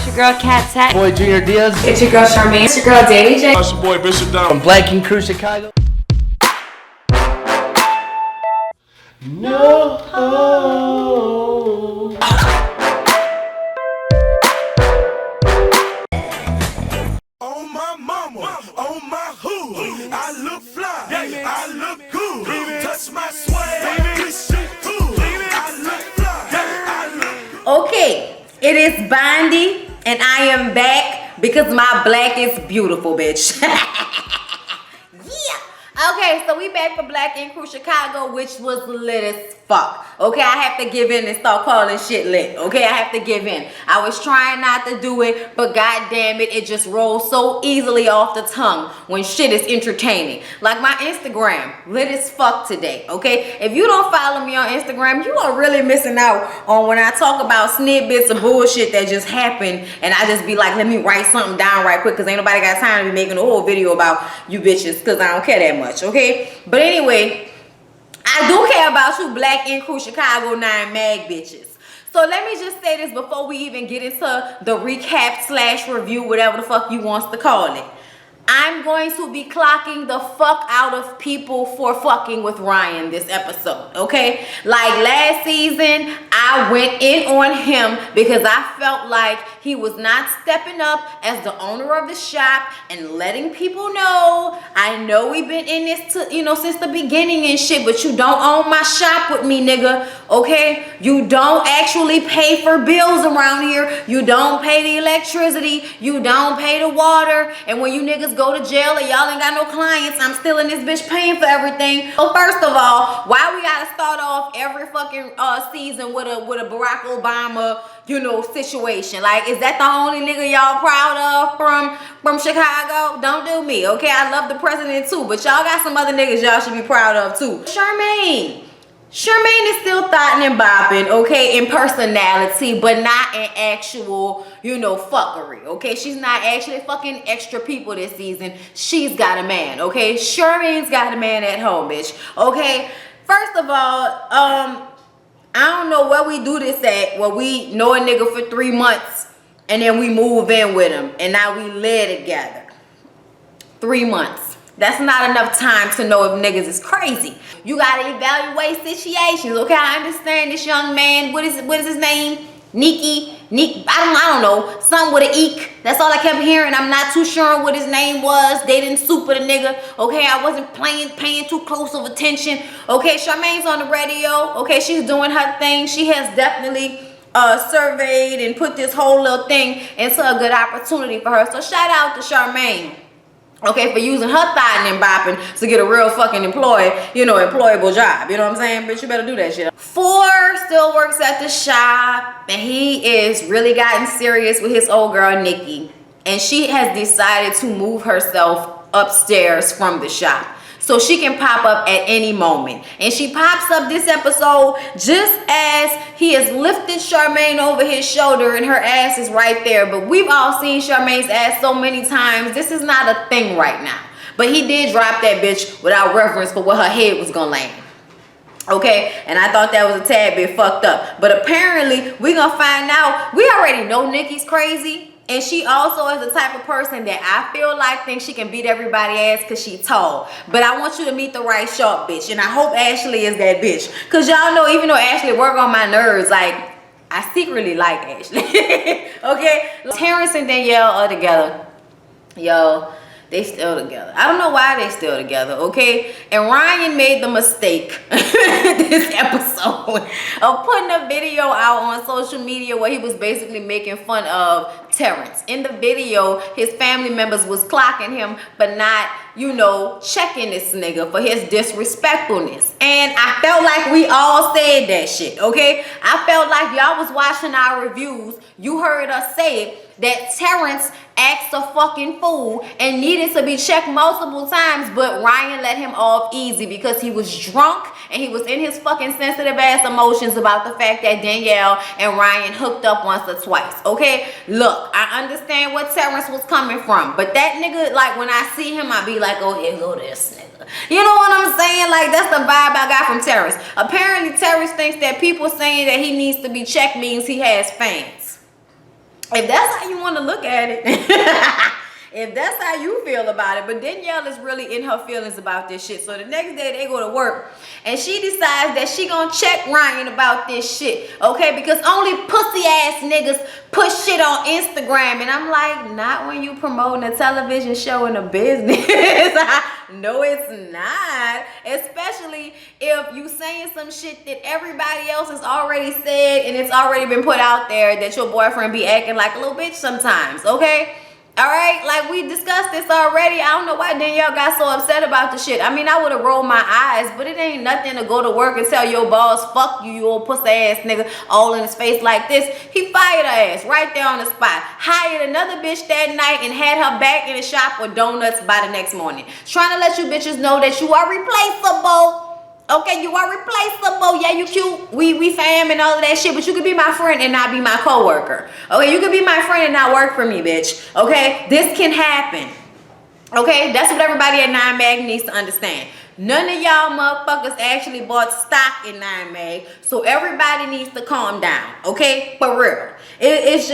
your girl Cat Tat. Boy Junior Diaz. It's your girl Charmaine. It's your girl Danny J. It's your boy Bishop Down. From Black King Crew Chicago. No. On my mama, on my hood, I look fly, I look good. Touch my swag, this shit cool. I look fly, I look good. Okay, it is Bondy, and I am back because my black is beautiful, bitch. Yeah. Okay, so we back for Black Ink Crew Chicago, which was lit as fuck. Okay, I have to give in and start calling shit lit. Okay, I have to give in. I was trying not to do it, but god damn it, it just rolls so easily off the tongue when shit is entertaining. Like my Instagram, lit as fuck today. Okay, if you don't follow me on Instagram, you are really missing out on when I talk about snippets of bullshit that just happened, and I just be like, let me write something down right quick, because ain't nobody got time to be making a whole video about you bitches, because I don't care that much. Okay, but anyway, I do care about you Black Ink Crew Chicago 9 mag bitches. So let me just say this before we even get into the recap / review, whatever the fuck you wants to call it. I'm going to be clocking the fuck out of people for fucking with Ryan this episode, okay? Like last season, I went in on him because I felt like he was not stepping up as the owner of the shop and letting people know. I know we've been in this, since the beginning and shit, but you don't own my shop with me, nigga, okay? You don't actually pay for bills around here. You don't pay the electricity. You don't pay the water. And when you niggas go to jail and y'all ain't got no clients, I'm still in this bitch paying for everything. So first of all, why we gotta start off every fucking season with a Barack Obama, situation? Like, is that the only nigga y'all proud of from Chicago? Don't do me, okay? I love the president too, but y'all got some other niggas y'all should be proud of too. Charmaine is still thotting and bopping, okay, in personality, but not in actual, fuckery, okay? She's not actually fucking extra people this season. She's got a man, okay? Charmaine's got a man at home, bitch, okay? First of all, I don't know where we do this at, where we know a nigga for 3 months and then we move in with him and now we live together. 3 months. That's not enough time to know if niggas is crazy. You gotta evaluate situations, okay? I understand this young man, what is his name? Nick, I don't know, something with an eek. That's all I kept hearing. I'm not too sure what his name was. They didn't super the nigga, okay? I wasn't paying too close of attention, okay? Charmaine's on the radio, okay? She's doing her thing. She has definitely surveyed and put this whole little thing into a good opportunity for her. So shout out to Charmaine, okay, for using her thotting and bopping to get a real fucking employable job. You know what I'm saying? Bitch, you better do that shit. 4 still works at the shop, and he is really gotten serious with his old girl, Nikki. And she has decided to move herself upstairs from the shop, so she can pop up at any moment. And she pops up this episode just as he has lifted Charmaine over his shoulder and her ass is right there. But we've all seen Charmaine's ass so many times. This is not a thing right now. But he did drop that bitch without reference for where her head was gonna land. Okay, and I thought that was a tad bit fucked up. But apparently, we gonna find out. We already know Nikki's crazy. And she also is the type of person that I feel like thinks she can beat everybody ass because she tall. But I want you to meet the right short bitch. And I hope Ashley is that bitch. Because y'all know, even though Ashley work on my nerves, like, I secretly like Ashley. Okay? Terrence and Danielle are together. Yo, they still together. I don't know why they still together, okay? And Ryan made the mistake this episode of putting a video out on social media where he was basically making fun of Terrence. In the video, his family members was clocking him, but not, checking this nigga for his disrespectfulness. And I felt like we all said that shit, okay? I felt like y'all was watching our reviews. You heard us say it, that Terrence acts a fucking fool and needed to be checked multiple times, but Ryan let him off easy because he was drunk and he was in his fucking sensitive ass emotions about the fact that Danielle and Ryan hooked up once or twice, okay? Look, I understand where Terrence was coming from, but that nigga, like, when I see him, I be like, oh, here go this nigga. You know what I'm saying? Like, that's the vibe I got from Terrence. Apparently, Terrence thinks that people saying that he needs to be checked means he has fans. If that's how you want to look at it, if that's how you feel about it. But Danielle is really in her feelings about this shit. So the next day they go to work and she decides that she gonna check Ryan about this shit, okay? Because only pussy ass niggas put shit on Instagram. And I'm like, not when you promoting a television show in a business. No, it's not. Especially if you saying some shit that everybody else has already said and it's already been put out there that your boyfriend be acting like a little bitch sometimes, okay? All right, like we discussed this already. I don't know why Danielle got so upset about the shit. I mean, I would have rolled my eyes, but it ain't nothing to go to work and tell your boss, fuck you, you old pussy ass nigga, all in his face like this. He fired her ass right there on the spot. Hired another bitch that night and had her back in the shop with donuts by the next morning. Trying to let you bitches know that you are replaceable. Okay, you are replaceable. Yeah, you cute. We fam and all of that shit, but you could be my friend and not be my coworker. Okay, you could be my friend and not work for me, bitch. Okay, this can happen. Okay, that's what everybody at 9mag needs to understand. None of y'all motherfuckers actually bought stock in 9mag, so everybody needs to calm down. Okay, for real. It's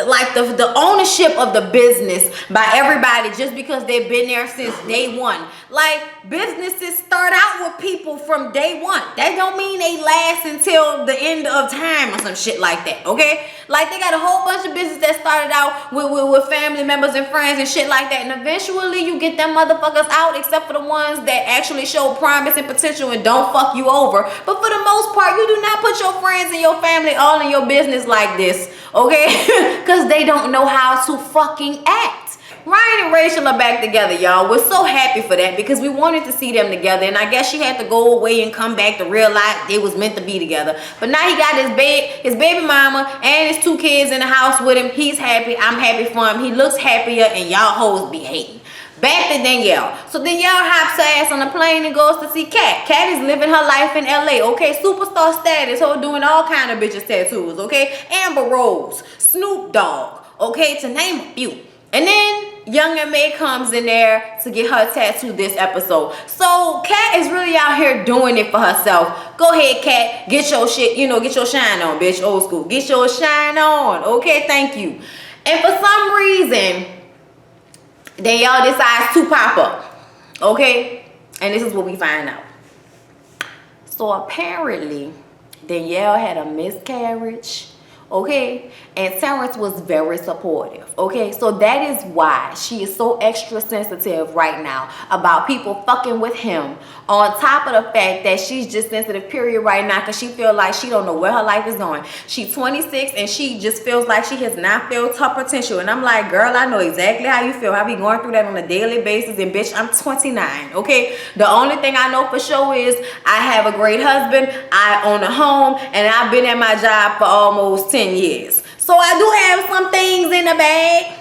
like the ownership of the business by everybody just because they've been there since day one. Like, businesses start out with people from day one. That don't mean they last until the end of time or some shit like that, okay? Like, they got a whole bunch of business that started out with family members and friends and shit like that. And eventually you get them motherfuckers out, except for the ones that actually show promise and potential and don't fuck you over. But for the most part, you do not put your friends and your family all in your business like this, okay? Because they don't know how to fucking act. Ryan and Rachel are back together, y'all. We're so happy for that because we wanted to see them together. And I guess she had to go away and come back to realize they was meant to be together. But now he got his baby mama and his 2 kids in the house with him. He's happy. I'm happy for him. He looks happier and y'all hoes be hating. Back to Danielle. So Danielle hops her ass on a plane and goes to see Kat. Kat is living her life in LA, okay? Superstar status, her doing all kind of bitches tattoos, okay? Amber Rose, Snoop Dogg, okay? To name a few. And then Young and May comes in there to get her tattoo this episode. So Kat is really out here doing it for herself. Go ahead, Kat. Get your shit, get your shine on, bitch. Old school. Get your shine on. Okay, thank you. And for some reason, Danielle decides to pop up. Okay? And this is what we find out. So apparently, Danielle had a miscarriage. Okay, and Terrence was very supportive. Okay, so that is why she is so extra sensitive right now about people fucking with him, on top of the fact that she's just sensitive period right now because she feels like she don't know where her life is going. She's 26 and she just feels like she has not felt her potential. And I'm like, girl, I know exactly how you feel. I be going through that on a daily basis, and bitch, I'm 29. Okay, the only thing I know for sure is I have a great husband, I own a home, and I've been at my job for almost 10 years. So I do have some things in the bag.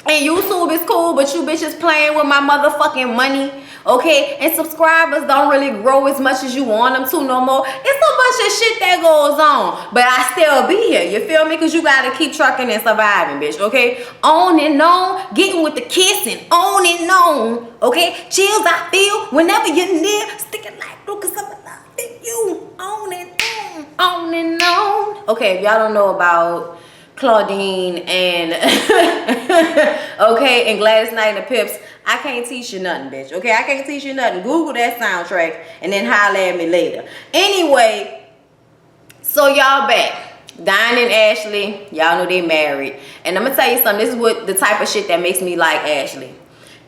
And YouTube is cool, but you bitches playing with my motherfucking money, okay? And subscribers don't really grow as much as you want them to no more. It's a bunch of shit that goes on, but I still be here, you feel me? Because you gotta keep trucking and surviving, bitch, okay? On and on, getting with the kissing, on and on, okay? Chills I feel whenever you're near, sticking like Lucas up in you, on and on, on and on. Okay, if y'all don't know about Claudine and okay, and Gladys Knight and the Pips, I can't teach you nothing, bitch. Okay, I can't teach you nothing. Google that soundtrack and then holler at me later. Anyway, so y'all back. Diane and Ashley, y'all know they married. And I'm gonna tell you something, this is what the type of shit that makes me like Ashley.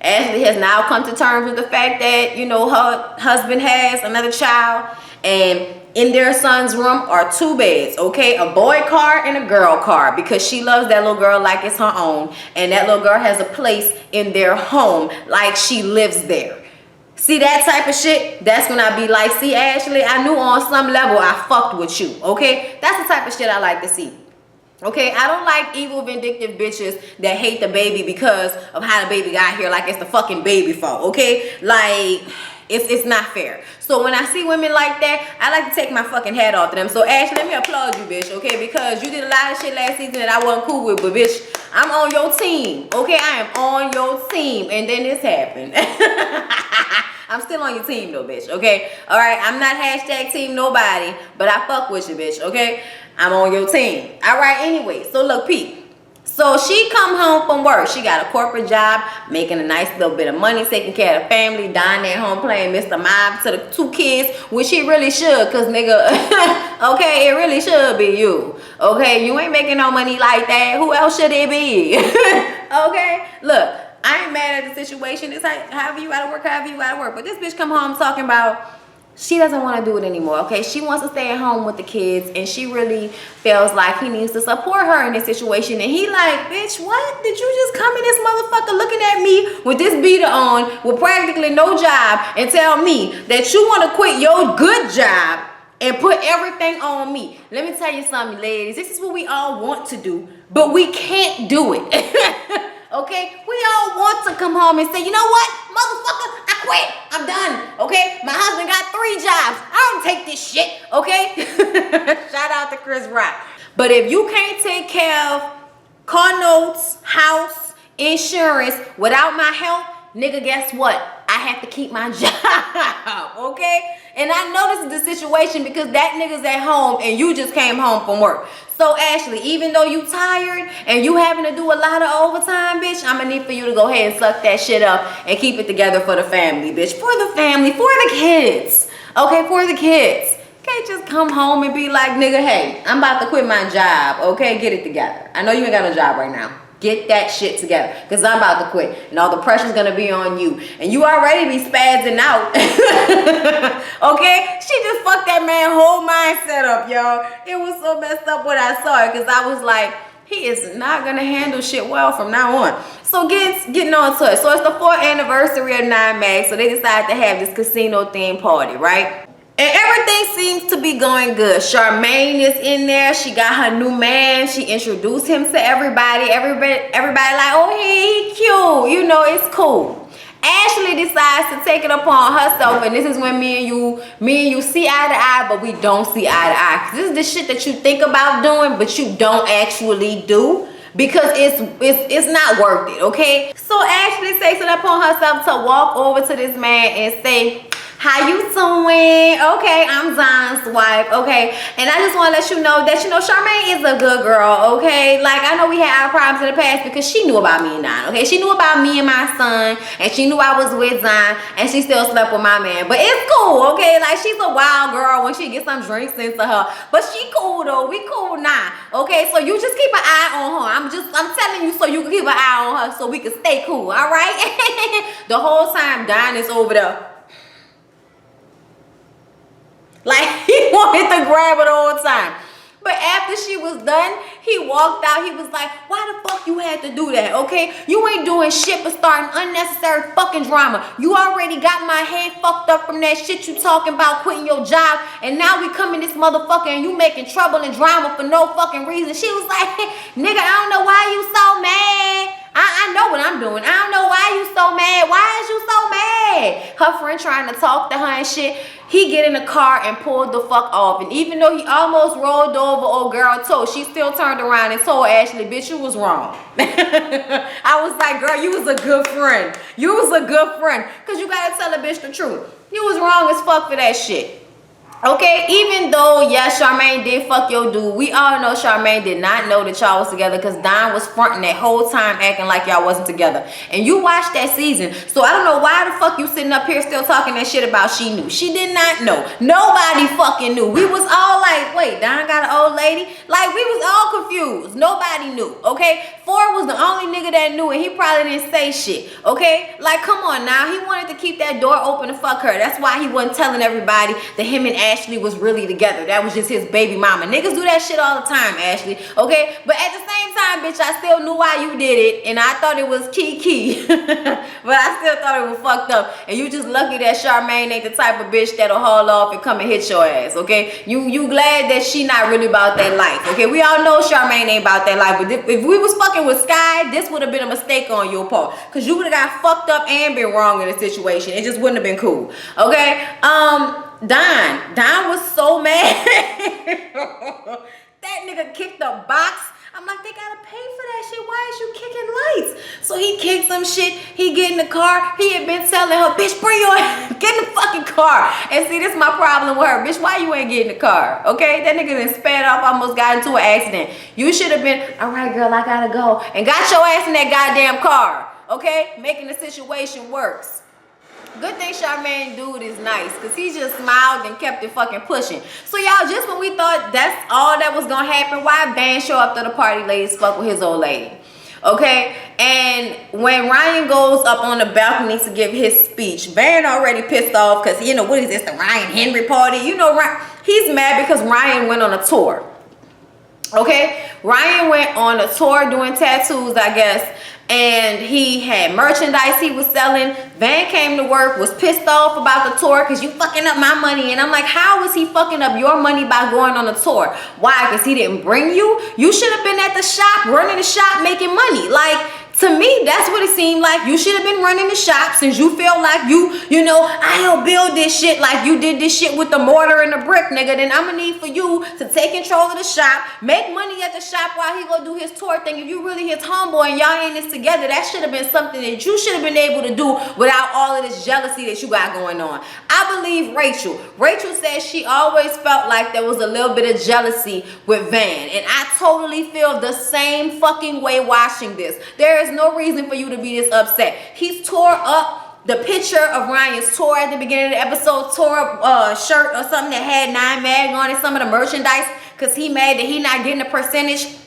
Ashley has now come to terms with the fact that, her husband has another child, and in their son's room are 2 beds, okay? A boy car and a girl car, because she loves that little girl like it's her own, and that little girl has a place in their home like she lives there. See that type of shit? That's when I be like, see, Ashley, I knew on some level I fucked with you, okay? That's the type of shit I like to see. Okay, I don't like evil, vindictive bitches that hate the baby because of how the baby got here, like it's the fucking baby fault, okay? Like, it's not fair. So when I see women like that, I like to take my fucking hat off to them. So Ashley, let me applaud you, bitch, okay? Because you did a lot of shit last season that I wasn't cool with, but bitch, I'm on your team, okay? I am on your team, and then this happened. I'm still on your team though, bitch, okay? All right, I'm not hashtag team nobody, but I fuck with you, bitch, okay? I'm on your team. All right, anyway, so look, Pete. So she come home from work. She got a corporate job, making a nice little bit of money, taking care of the family, Don at home playing Mr. Mob to the 2 kids, which he really should, cause nigga, okay, it really should be you. Okay, you ain't making no money like that. Who else should it be? Okay, look, I ain't mad at the situation. It's like however you gotta work, But this bitch come home talking about she doesn't want to do it anymore, okay? She wants to stay at home with the kids, and she really feels like he needs to support her in this situation. And he like, bitch, what? Did you just come in this motherfucker looking at me with this beater on, with practically no job, and tell me that you want to quit your good job and put everything on me? Let me tell you something, ladies. This is what we all want to do, but we can't do it. Okay? We all want to come home and say, you know what? Motherfucker, I quit. I'm done. Okay? My husband got 3 jobs. I don't take this shit. Okay? Shout out to Chris Rock. But if you can't take care of car notes, house, insurance without my help, nigga, guess what? I have to keep my job. Okay? And I know this is the situation because that nigga's at home and you just came home from work. So Ashley, even though you tired and you having to do a lot of overtime, bitch, I'm gonna need for you to go ahead and suck that shit up and keep it together for the family, bitch. For the family, for the kids. Okay, for the kids. Can't just come home and be like, nigga, hey, I'm about to quit my job. Okay, get it together. I know you ain't got no job right now. Get that shit together, because I'm about to quit and all the pressure's gonna be on you, and you already be spazzing out. Okay, she just fucked that man whole mindset up, y'all. It was so messed up when I saw it, because I was like, he is not gonna handle shit well from now on. So getting on to it. So it's the 4th anniversary of 9 Mag, so they decided to have this casino themed party, right? And everything seems to be going good. Charmaine is in there. She got her new man. She introduced him to everybody. Everybody like, oh, he cute. You know, it's cool. Ashley decides to take it upon herself, and this is when me and you see eye to eye, but we don't see eye to eye. 'Cause this is the shit that you think about doing, but you don't actually do. Because it's not worth it, okay? So Ashley takes it upon herself to walk over to this man and say, how you doing? Okay, I'm Zon's wife, okay? And I just want to let you know that, Charmaine is a good girl, okay? Like, I know we had our problems in the past because she knew about me and Don, okay? She knew about me and my son, and she knew I was with Zon, and she still slept with my man. But it's cool, okay? Like, she's a wild girl when she gets some drinks into her. But she cool, though. We cool now, okay? So you just keep an eye on her. I'm telling you so you can keep an eye on her so we can stay cool, all right? The whole time, Don is over there. Like, he wanted to grab her the whole time. But after she was done, he walked out. He was like, why the fuck you had to do that, okay? You ain't doing shit but starting unnecessary fucking drama. You already got my head fucked up from that shit you talking about quitting your job. And now we come in this motherfucker and you making trouble and drama for no fucking reason. She was like, nigga, I don't know why you so mad. I know what I'm doing. I don't know why you so mad. Why is you so mad? Her friend trying to talk to her and shit. He get in the car and pulled the fuck off. And even though he almost rolled over old girl toe, she still turned around and told Ashley, bitch, you was wrong. I was like, girl, you was a good friend. You was a good friend. Because you got to tell a bitch the truth. You was wrong as fuck for that shit. Okay, even though, yes, Charmaine did fuck your dude, we all know Charmaine did not know that y'all was together because Don was fronting that whole time acting like y'all wasn't together. And you watched that season, so I don't know why the fuck you sitting up here still talking that shit about she knew. She did not know. Nobody fucking knew. We was all like, wait, Don got an old lady? Like, we was all confused. Nobody knew, okay? Ford was the only nigga that knew, and he probably didn't say shit, okay? Like, come on now. He wanted to keep that door open to fuck her. That's why he wasn't telling everybody that him and Ashley was really together. That was just his baby mama. Niggas do that shit all the time, Ashley, okay? But at the same time, bitch, I still knew why you did it, and I thought it was key. But I still thought it was fucked up. And you just lucky that Charmaine ain't the type of bitch that'll haul off and come and hit your ass, okay? You glad that she not really about that life, okay? We all know Charmaine ain't about that life, but if we was fucking with Sky, this would have been a mistake on your part, because you would have got fucked up and been wrong in the situation. It just wouldn't have been cool, okay? Don was so mad. That nigga kicked the box I'm like, they gotta pay for that shit. Why is you kicking lights? So he kicked some shit. He get in the car. He had been telling her, bitch, bring your get in the fucking car. And see, this is my problem with her. Bitch, why you ain't get in the car? Okay? That nigga done sped off, almost got into an accident. You should have been, all right, girl, I gotta go. And got your ass in that goddamn car. Okay? Making the situation worse. Good thing Charmaine dude is nice, because he just smiled and kept it fucking pushing. So y'all, just when we thought that's all that was gonna happen, why Van show up to the party, ladies fuck with his old lady? Okay? And when Ryan goes up on the balcony to give his speech, Van already pissed off because, you know, what is this, the Ryan Henry party? You know, he's mad because Ryan went on a tour. Okay? Ryan went on a tour doing tattoos, I guess. And he had merchandise he was selling. Van came to work, was pissed off about the tour because you fucking up my money. And I'm like, how is he fucking up your money by going on a tour? Why? Because he didn't bring you? You should have been at the shop, running the shop, making money. Like, to me, that's what it seemed like. You should have been running the shop since you feel like you know, I helped build this shit like you did this shit with the mortar and the brick, nigga. Then I'm gonna need for you to take control of the shop, make money at the shop while he go do his tour thing. If you really his homeboy and y'all in this together, that should have been something that you should have been able to do without all of this jealousy that you got going on. I believe Rachel. Rachel says she always felt like there was a little bit of jealousy with Van. And I totally feel the same fucking way watching this. There is no reason for you to be this upset. He's tore up the picture of Ryan's tour at the beginning of the episode, tore up a shirt or something that had 9 mag on it, some of the merchandise, because he mad that he not getting a percentage.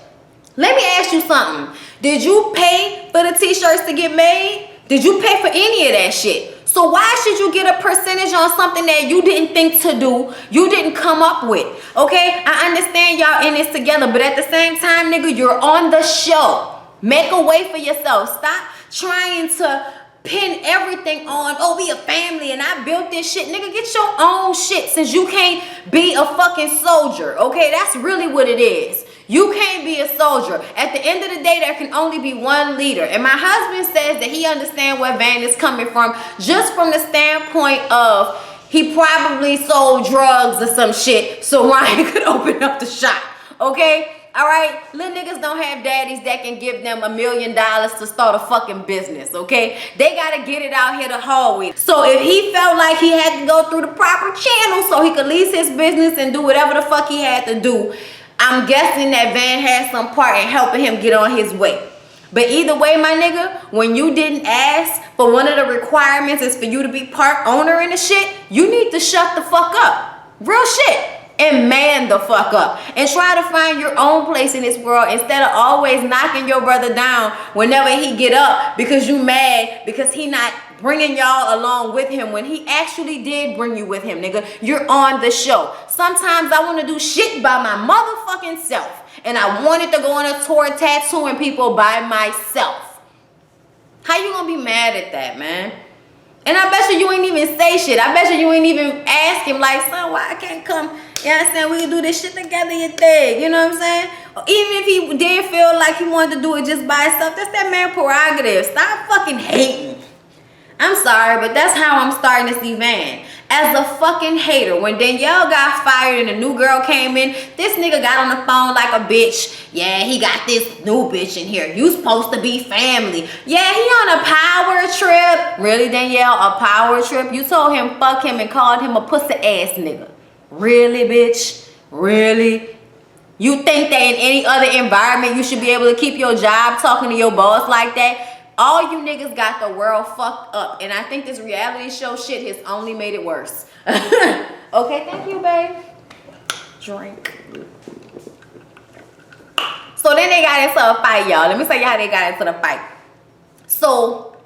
Let me ask you something. Did you pay for the t-shirts to get made? Did you pay for any of that shit? So why should you get a percentage on something that you didn't think to do, you didn't come up with? Okay, I understand y'all in this together, but at the same time, nigga, you're on the show. Make a way for yourself. Stop trying to pin everything on, oh, we a family and I built this shit. Nigga, get your own shit since you can't be a fucking soldier. Okay, that's really what it is. You can't be a soldier. At the end of the day, there can only be one leader. And my husband says that he understands where Van is coming from, just from the standpoint of he probably sold drugs or some shit so Ryan could open up the shop. Okay? All right, little niggas don't have daddies that can give them $1 million to start a fucking business, okay? They gotta get it out here the hallway. So if he felt like he had to go through the proper channel so he could lease his business and do whatever the fuck he had to do, I'm guessing that Van had some part in helping him get on his way. But either way, my nigga, when you didn't ask for one of the requirements is for you to be part owner in the shit, you need to shut the fuck up. Real shit. And man the fuck up and try to find your own place in this world instead of always knocking your brother down whenever he get up because you mad because he not bringing y'all along with him when he actually did bring you with him, nigga. You're on the show. Sometimes I want to do shit by my motherfucking self and I wanted to go on a tour tattooing people by myself. How you gonna be mad at that, man? And I bet you ain't even say shit. I bet you ain't even ask him like, son, why I can't come? You know what I'm saying? We can do this shit together, you think. You know what I'm saying? Or even if he did feel like he wanted to do it just by himself, that's that man prerogative. Stop fucking hating. I'm sorry, but that's how I'm starting to see Van. As a fucking hater. When Danielle got fired and a new girl came in, this nigga got on the phone like a bitch. Yeah, he got this new bitch in here. You supposed to be family. Yeah, he on a power trip. Really, Danielle? A power trip? You told him fuck him and called him a pussy ass nigga. Really, bitch? Really? You think that in any other environment you should be able to keep your job talking to your boss like that? All you niggas got the world fucked up. And I think this reality show shit has only made it worse. Okay, thank you, babe. Drink. So then they got into a fight, y'all. Let me tell you how they got into the fight. So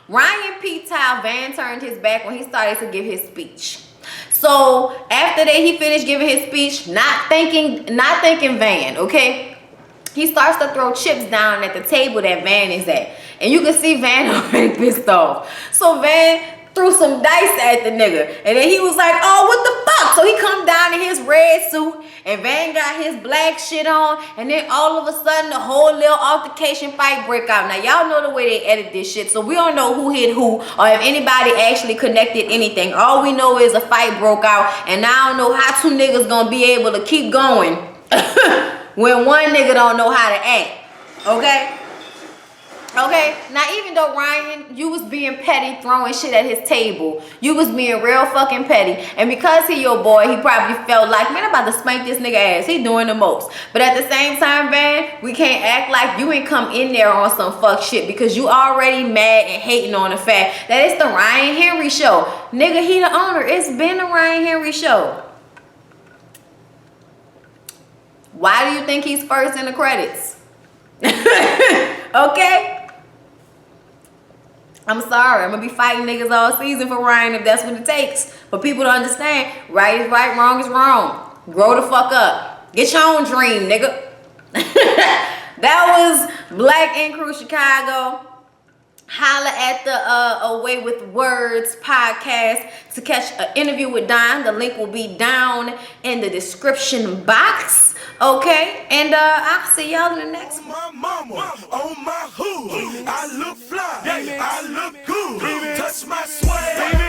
Ryan peeped how Van turned his back when he started to give his speech. So after that, he finished giving his speech, not thanking Van, okay? He starts to throw chips down at the table that Van is at. And you can see Van already pissed off. So Van threw some dice at the nigga. And then he was like, oh, what the fuck? So he come down in his red suit. And Van got his black shit on. And then all of a sudden, the whole little altercation fight break out. Now, y'all know the way they edit this shit. So we don't know who hit who or if anybody actually connected anything. All we know is a fight broke out. And I don't know how two niggas gonna be able to keep going when one nigga don't know how to act. Okay? Okay, now even though Ryan, you was being petty, throwing shit at his table, you was being real fucking petty, and because he your boy, he probably felt like, man, I'm about to spank this nigga ass, he doing the most. But at the same time, man, we can't act like you ain't come in there on some fuck shit, because you already mad and hating on the fact that it's the Ryan Henry show. Nigga, he the owner. It's been the Ryan Henry show. Why do you think he's first in the credits? Okay? I'm sorry. I'm going to be fighting niggas all season for Ryan if that's what it takes. For people to understand, right is right, wrong is wrong. Grow the fuck up. Get your own dream, nigga. That was Black Ink Crew Chicago. Holla at the Away with Words podcast to catch an interview with Don. The link will be down in the description box. Okay, and I'll see y'all in the next one. On my mama, on my hood, I look fly, I look good, touch my swag.